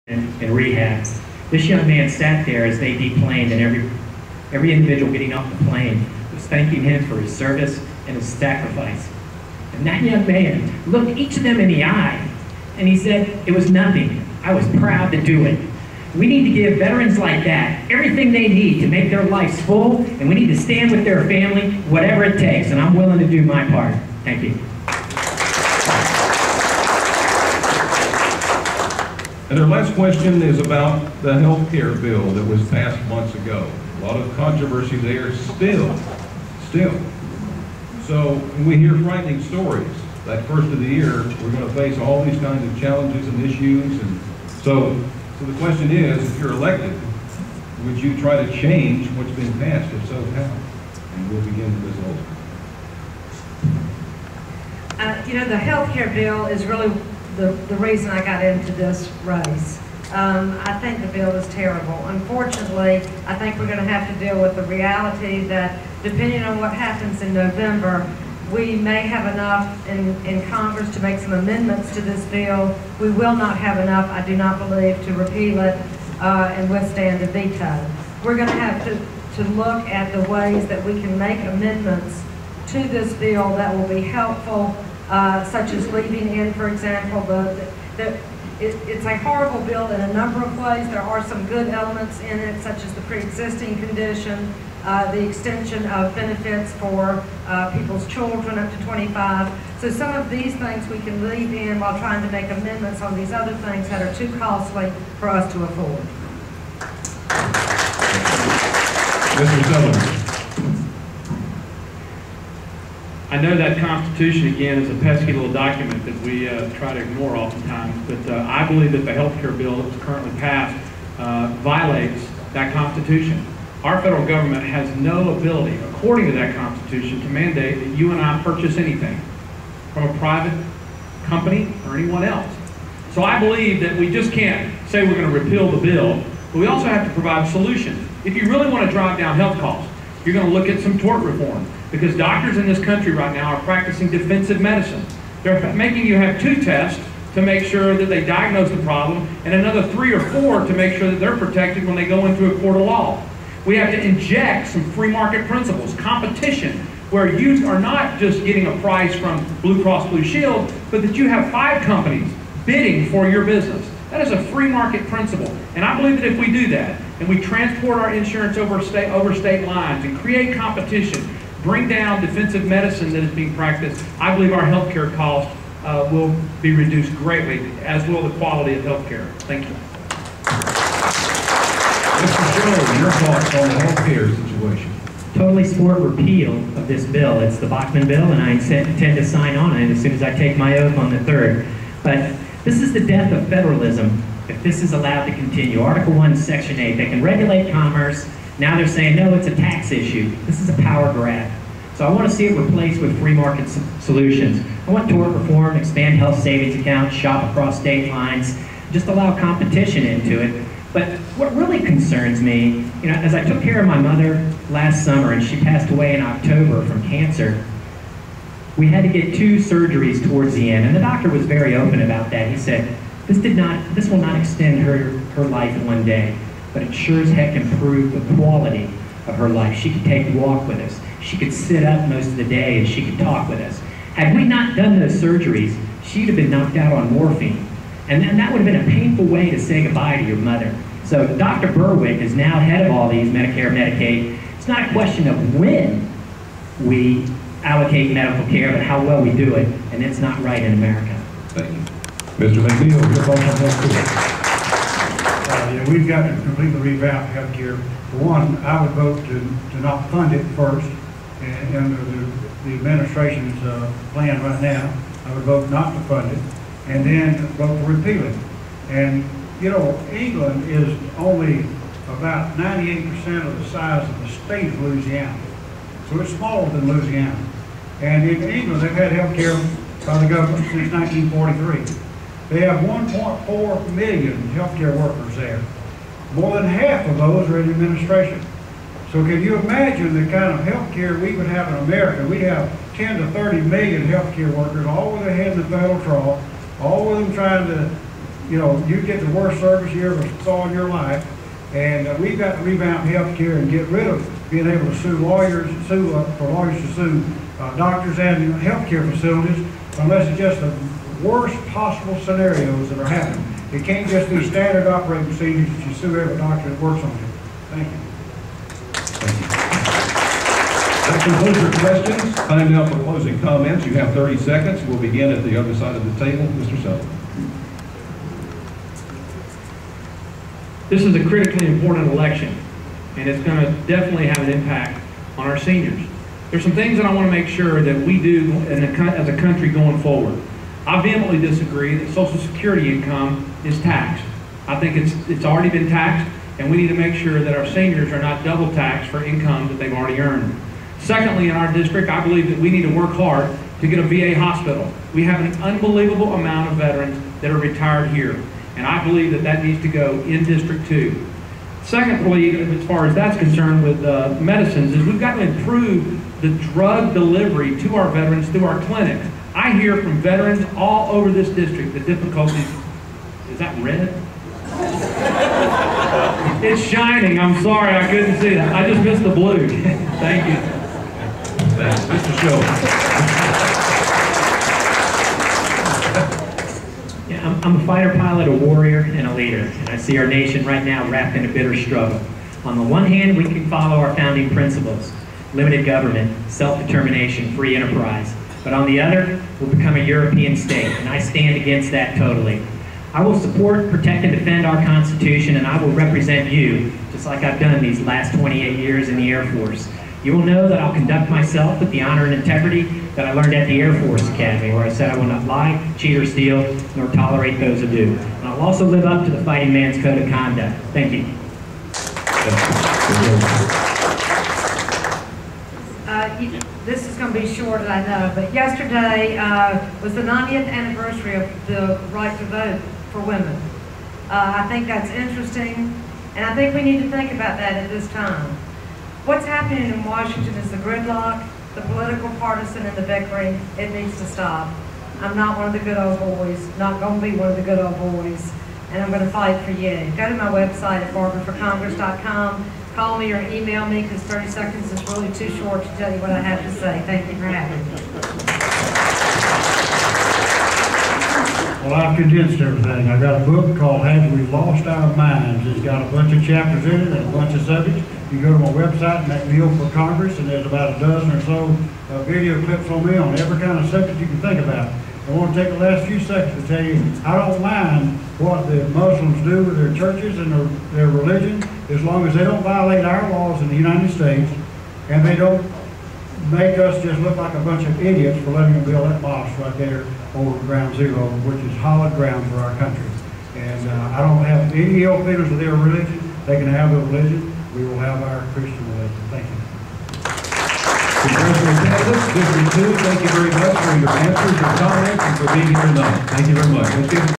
in rehab. This young man sat there as they deplaned, and every individual getting off the plane was thanking him for his service and his sacrifice. And that young man looked each of them in the eye, and he said, "It was nothing. I was proud to do it." We need to give veterans like that everything they need to make their lives full, and we need to stand with their family, whatever it takes, and I'm willing to do my part. Thank you. And our last question is about the health care bill that was passed months ago. A lot of controversy there still. So we hear frightening stories. That first of the year, we're going to face all these kinds of challenges and issues. And so the question is, if you're elected, would you try to change what's been passed? If so, how? And we'll begin with Ms. Olson. You know, the health care bill is really the reason I got into this race. I think the bill is terrible. Unfortunately, I think we're going to have to deal with the reality that depending on what happens in November, we may have enough in Congress to make some amendments to this bill. We will not have enough, I do not believe, to repeal it and withstand a veto. We're going to have to look at the ways that we can make amendments to this bill that will be helpful, such as leaving in, for example, it's a horrible bill in a number of ways. There are some good elements in it, such as the pre-existing condition, the extension of benefits for people's children up to 25. So some of these things we can leave in while trying to make amendments on these other things that are too costly for us to afford. Mr. Sutherland. I know that Constitution, again, is a pesky little document that we try to ignore oftentimes, but I believe that the health care bill that's currently passed violates that Constitution. Our federal government has no ability, according to that Constitution, to mandate that you and I purchase anything from a private company or anyone else. So I believe that we just can't say we're going to repeal the bill, but we also have to provide solutions. If you really want to drive down health costs, you're going to look at some tort reform, because doctors in this country right now are practicing defensive medicine. They're making you have 2 tests to make sure that they diagnose the problem, and another 3 or 4 to make sure that they're protected when they go into a court of law. We have to inject some free market principles, competition, where you are not just getting a price from Blue Cross Blue Shield, but that you have 5 companies bidding for your business. That is a free market principle. And I believe that if we do that, and we transport our insurance over state lines and create competition, bring down defensive medicine that is being practiced, I believe our health care costs will be reduced greatly, as will the quality of health care. Thank you. Mr. Joe, your thoughts on the health care situation? Totally support repeal of this bill. It's the Bachmann bill, and I intend to sign on it as soon as I take my oath on the 3rd. But this is the death of federalism if this is allowed to continue. Article 1, Section 8, they can regulate commerce. Now they're saying, no, it's a tax issue. This is a power grab. So I want to see it replaced with free market solutions. I want tort reform, expand health savings accounts, shop across state lines, just allow competition into it. But what really concerns me, you know, as I took care of my mother last summer and she passed away in October from cancer, we had to get 2 surgeries towards the end, and the doctor was very open about that. He said, this will not extend her life in one day, but it sure as heck improved the quality of her life. She could take a walk with us. She could sit up most of the day and she could talk with us. Had we not done those surgeries, she'd have been knocked out on morphine. And then that would have been a painful way to say goodbye to your mother. So Dr. Berwick is now head of all these, Medicare, Medicaid. It's not a question of when we allocate medical care, but how well we do it, and it's not right in America. Thank you. Mr. McNeil, your thoughts on health care? Yeah, we've got to completely revamp health care. For one, I would vote to not fund it first, and under the administration's plan right now, I would vote not to fund it, and then vote for repealing. And you know, England is only about 98% of the size of the state of Louisiana. So it's smaller than Louisiana. And in England, they've had health care by the government since 1943. They have 1.4 million health care workers there. More than half of those are in administration. So can you imagine the kind of health care we would have in America? We'd have 10 to 30 million health care workers, all with their head in the federal trough, all with them trying to you know, you get the worst service you ever saw in your life. And we've got to revamp healthcare and get rid of being able to sue lawyers, for lawyers to sue doctors and healthcare facilities, unless it's just the worst possible scenarios that are happening. It can't just be standard operating procedures that you sue every doctor that works on it. Thank you. That concludes your questions. Time now for closing comments. You have 30 seconds. We'll begin at the other side of the table. Mr. Sullivan. This is a critically important election, and it's going to definitely have an impact on our seniors. There's some things that I want to make sure that we do as a country going forward. I vehemently disagree that Social Security income is taxed. I think it's already been taxed, and we need to make sure that our seniors are not double taxed for income that they've already earned. Secondly, in our district, I believe that we need to work hard to get a VA hospital. We have an unbelievable amount of veterans that are retired here, and I believe that that needs to go in District 2. Secondly, as far as that's concerned with medicines, is we've got to improve the drug delivery to our veterans through our clinics. I hear from veterans all over this district the difficulties. Is that red? It's shining. I'm sorry, I couldn't see that. I just missed the blue. Thank you. Thanks. Mr. Show. Yeah, I'm a fighter pilot, a warrior, and a leader, and I see our nation right now wrapped in a bitter struggle. On the one hand, we can follow our founding principles: limited government, self-determination, free enterprise. But on the other, we'll become a European state, and I stand against that totally. I will support, protect, and defend our Constitution, and I will represent you, just like I've done these last 28 years in the Air Force. You will know that I'll conduct myself with the honor and integrity that I learned at the Air Force Academy, where I said I will not lie, cheat, or steal, nor tolerate those who do. And I'll also live up to the fighting man's code of conduct. Thank you. This is going to be short, I know, but yesterday was the 90th anniversary of the right to vote for women. I think that's interesting, and I think we need to think about that at this time. What's happening in Washington is the gridlock, the political partisan, and the bickering. It needs to stop. I'm not one of the good old boys, not going to be one of the good old boys, and I'm going to fight for you. Go to my website at barbaraforcongress.com. Call me or email me, because 30 seconds is really too short to tell you what I have to say. Thank you for having me. Well, I've condensed everything. I've got a book called Have We Lost Our Minds? It's got a bunch of chapters in it and a bunch of subjects. You go to my website, McNeil for Congress, and there's about a dozen or so video clips on me on every kind of subject you can think about. I want to take the last few seconds to tell you, I don't mind what the Muslims do with their churches and their religion, as long as they don't violate our laws in the United States, and they don't make us just look like a bunch of idiots for letting them build that mosque right there over Ground Zero, which is hallowed ground for our country. And I don't have any ill feelings with their religion. They can have their religion. We will have our Christian religion. Thank you. Congressional candidates, District 2, thank you very much for your answers, your comments, and for being here tonight. Thank you very much. Let's give